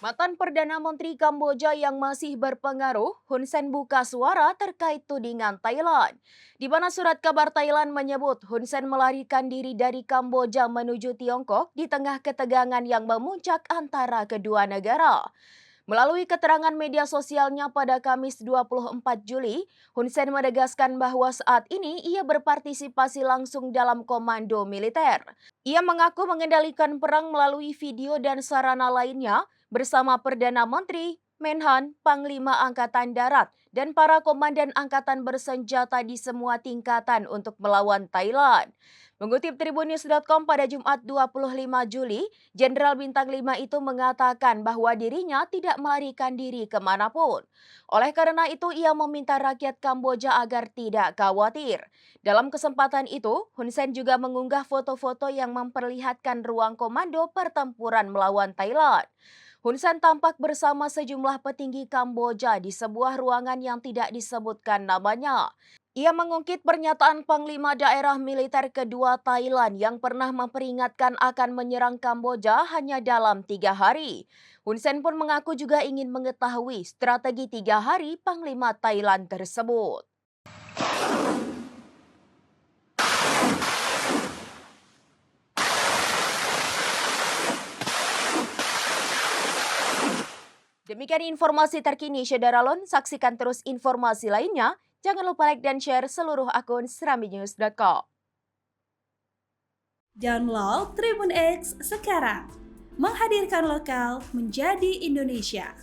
Mantan Perdana Menteri Kamboja yang masih berpengaruh, Hun Sen buka suara terkait tudingan Thailand. Di mana surat kabar Thailand menyebut Hun Sen melarikan diri dari Kamboja menuju Tiongkok di tengah ketegangan yang memuncak antara kedua negara. Melalui keterangan media sosialnya pada Kamis 24 Juli, Hun Sen menegaskan bahwa saat ini ia berpartisipasi langsung dalam komando militer. Ia mengaku mengendalikan perang melalui video dan sarana lainnya bersama Perdana Menteri, Menhan, Panglima Angkatan Darat, dan para komandan angkatan bersenjata di semua tingkatan untuk melawan Thailand. Mengutip Tribunnews.com pada Jumat 25 Juli, Jenderal Bintang 5 itu mengatakan bahwa dirinya tidak melarikan diri kemanapun. Oleh karena itu, ia meminta rakyat Kamboja agar tidak khawatir. Dalam kesempatan itu, Hun Sen juga mengunggah foto-foto yang memperlihatkan ruang komando pertempuran melawan Thailand. Hun Sen tampak bersama sejumlah petinggi Kamboja di sebuah ruangan yang tidak disebutkan namanya. Ia mengungkit pernyataan Panglima Daerah Militer kedua Thailand yang pernah memperingatkan akan menyerang Kamboja hanya dalam 3 hari. Hun Sen pun mengaku juga ingin mengetahui strategi 3 hari Panglima Thailand tersebut. Demikian informasi terkini Syederalon, saksikan terus informasi lainnya. Jangan lupa like dan share seluruh akun serambinews.com. Download Tribun X sekarang, menghadirkan lokal menjadi Indonesia.